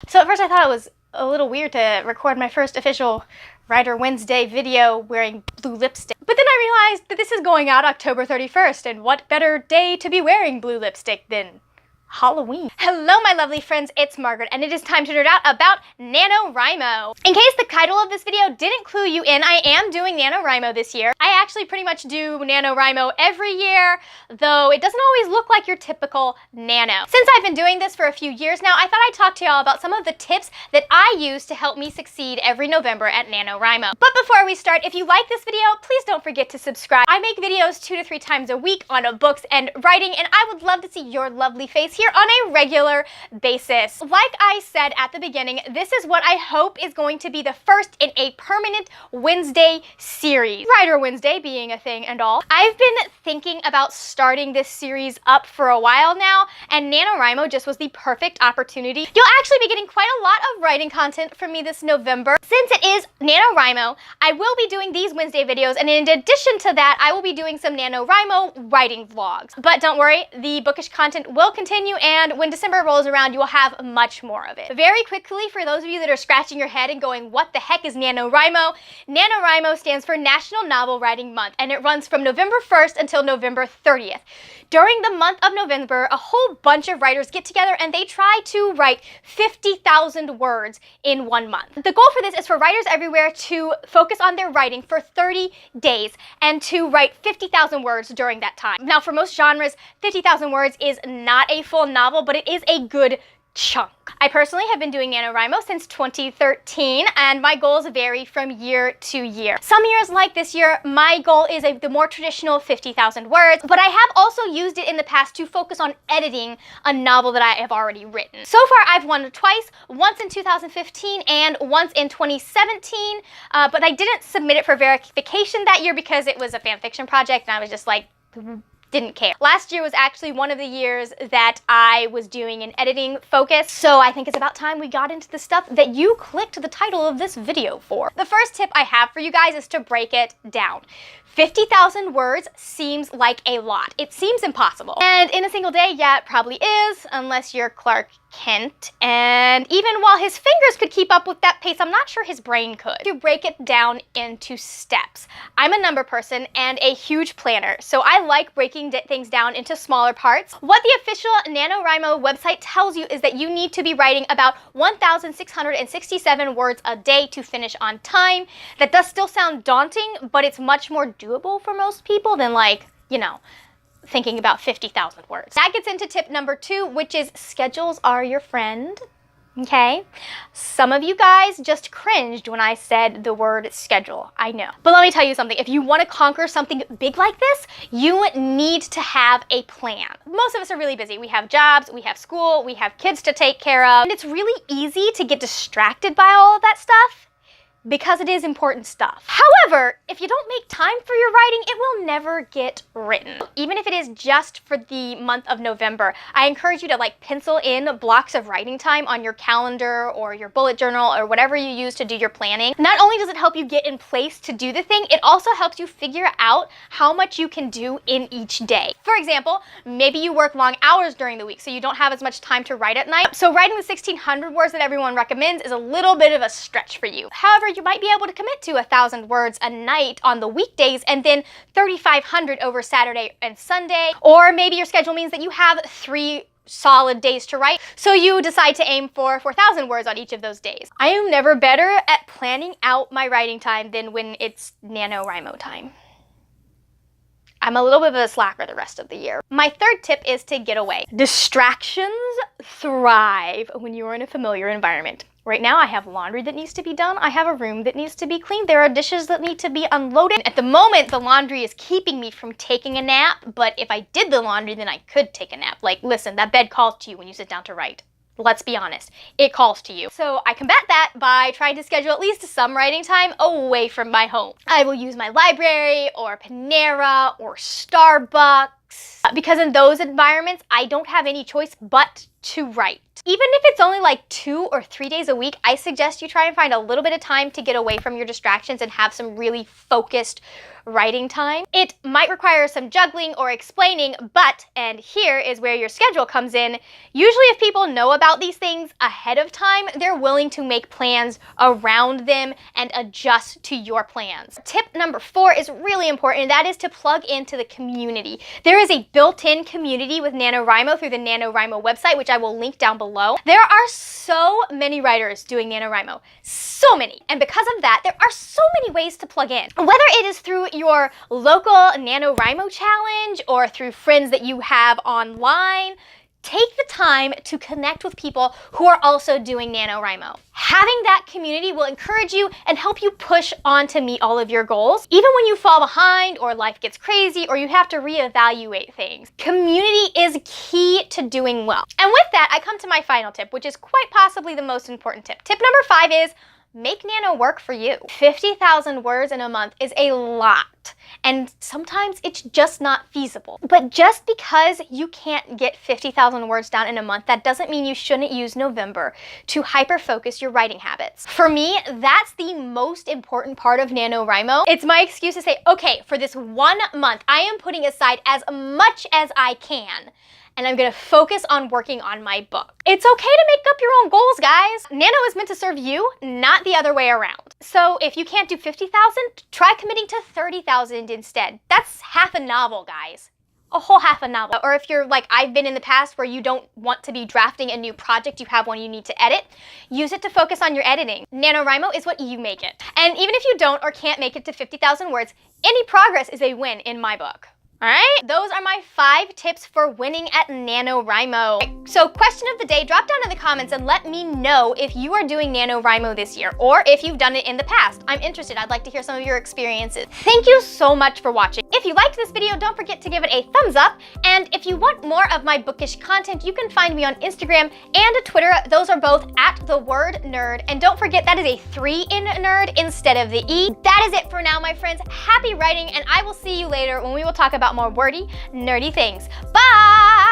So at first I thought it was a little weird to record my first official Writer Wednesday video wearing blue lipstick. But then I realized that this is going out October 31st, and what better day to be wearing blue lipstick than Halloween. Hello my lovely friends, it's Margaret, and it is time to nerd out about NaNoWriMo. In case the title of this video didn't clue you in, I am doing NaNoWriMo this year. I actually pretty much do NaNoWriMo every year, though it doesn't always look like your typical Nano. Since I've been doing this for a few years now, I thought I'd talk to y'all about some of the tips that I use to help me succeed every November at NaNoWriMo. But before we start, if you like this video, please don't forget to subscribe. I make videos 2 to 3 times a week on books and writing, and I would love to see your lovely face here on a regular basis. Like I said at the beginning, this is what I hope is going to be the first in a permanent Wednesday series. Writer Wednesday being a thing and all. I've been thinking about starting this series up for a while now, and NaNoWriMo just was the perfect opportunity. You'll actually be getting quite a lot of writing content from me this November. Since it is NaNoWriMo, I will be doing these Wednesday videos, and in addition to that, I will be doing some NaNoWriMo writing vlogs. But don't worry, the bookish content will continue, and when December rolls around, you will have much more of it. Very quickly, for those of you that are scratching your head and going, what the heck is NaNoWriMo? NaNoWriMo stands for National Novel Writing Month, and it runs from November 1st until November 30th. During the month of November, a whole bunch of writers get together and they try to write 50,000 words in 1 month. The goal for this is for writers everywhere to focus on their writing for 30 days and to write 50,000 words during that time. Now, for most genres, 50,000 words is not a full novel, but it is a good chunk. I personally have been doing NaNoWriMo since 2013, and my goals vary from year to year. Some years, like this year, my goal is the more traditional 50,000 words, but I have also used it in the past to focus on editing a novel that I have already written. So far, I've won twice, once in 2015 and once in 2017, but I didn't submit it for verification that year because it was a fan fiction project, and I was just like, didn't care. Last year was actually one of the years that I was doing an editing focus, so I think it's about time we got into the stuff that you clicked the title of this video for. The first tip I have for you guys is to break it down. 50,000 words seems like a lot. It seems impossible. And in a single day, yeah, it probably is, unless you're Clark Kent. And even while his fingers could keep up with that pace, I'm not sure his brain could. To break it down into steps. I'm a number person and a huge planner, so I like breaking things down into smaller parts. What the official NaNoWriMo website tells you is that you need to be writing about 1,667 words a day to finish on time. That does still sound daunting, but it's much more doable for most people than, like, you know, thinking about 50,000 words. That gets into tip number 2, which is schedules are your friend. Okay? Some of you guys just cringed when I said the word schedule. I know. But let me tell you something. If you want to conquer something big like this, you need to have a plan. Most of us are really busy. We have jobs, we have school, we have kids to take care of, and it's really easy to get distracted by all of that stuff, because it is important stuff. However, if you don't make time for your writing, it will never get written. Even if it is just for the month of November, I encourage you to pencil in blocks of writing time on your calendar or your bullet journal or whatever you use to do your planning. Not only does it help you get in place to do the thing, it also helps you figure out how much you can do in each day. For example, maybe you work long hours during the week, so you don't have as much time to write at night. So writing the 1,600 words that everyone recommends is a little bit of a stretch for you. However, you might be able to commit to 1,000 words a night on the weekdays and then 3,500 over Saturday and Sunday. Or maybe your schedule means that you have 3 solid days to write, so you decide to aim for 4,000 words on each of those days. I am never better at planning out my writing time than when it's NaNoWriMo time. I'm a little bit of a slacker the rest of the year. My third tip is to get away. Distractions thrive when you are in a familiar environment. Right now I have laundry that needs to be done. I have a room that needs to be cleaned. There are dishes that need to be unloaded. At the moment, the laundry is keeping me from taking a nap, but if I did the laundry, then I could take a nap. Like, listen, that bed calls to you when you sit down to write. Let's be honest, it calls to you. So I combat that by trying to schedule at least some writing time away from my home. I will use my library or Panera or Starbucks, because in those environments, I don't have any choice but to write. Even if it's only like 2 or 3 days a week, I suggest you try and find a little bit of time to get away from your distractions and have some really focused writing time. It might require some juggling or explaining, but, and here is where your schedule comes in, usually if people know about these things ahead of time, they're willing to make plans around them and adjust to your plans. Tip number 4 is really important, and that is to plug into the community. There is a built-in community with NaNoWriMo through the NaNoWriMo website, which I will link down below. There are so many writers doing NaNoWriMo, so many, and because of that, there are so many ways to plug in. Whether it is through your local NaNoWriMo challenge or through friends that you have online, take the time to connect with people who are also doing NaNoWriMo. Having that community will encourage you and help you push on to meet all of your goals, even when you fall behind or life gets crazy or you have to reevaluate things. Community is key to doing well. And with that, I come to my final tip, which is quite possibly the most important tip. Tip number 5 is make Nano work for you. 50,000 words in a month is a lot, and sometimes it's just not feasible. But just because you can't get 50,000 words down in a month, that doesn't mean you shouldn't use November to hyper-focus your writing habits. For me, that's the most important part of NaNoWriMo. It's my excuse to say, okay, for this 1 month, I am putting aside as much as I can, and I'm gonna focus on working on my book. It's okay to make up your own goals, guys. Nano is meant to serve you, not the other way around. So if you can't do 50,000, try committing to 30,000 instead. That's half a novel, guys. A whole half a novel. Or if you're like I've been in the past where you don't want to be drafting a new project, you have one you need to edit, use it to focus on your editing. NaNoWriMo is what you make it. And even if you don't or can't make it to 50,000 words, any progress is a win in my book. All right, those are my 5 tips for winning at NaNoWriMo. So question of the day, drop down in the comments and let me know if you are doing NaNoWriMo this year or if you've done it in the past. I'm interested, I'd like to hear some of your experiences. Thank you so much for watching. If you liked this video, don't forget to give it a thumbs up. And if you want more of my bookish content, you can find me on Instagram and Twitter. Those are both @thewordnerd. And don't forget that is a 3 in nerd instead of the E. That is it for now, my friends. Happy writing, and I will see you later when we will talk about more wordy, nerdy things. Bye!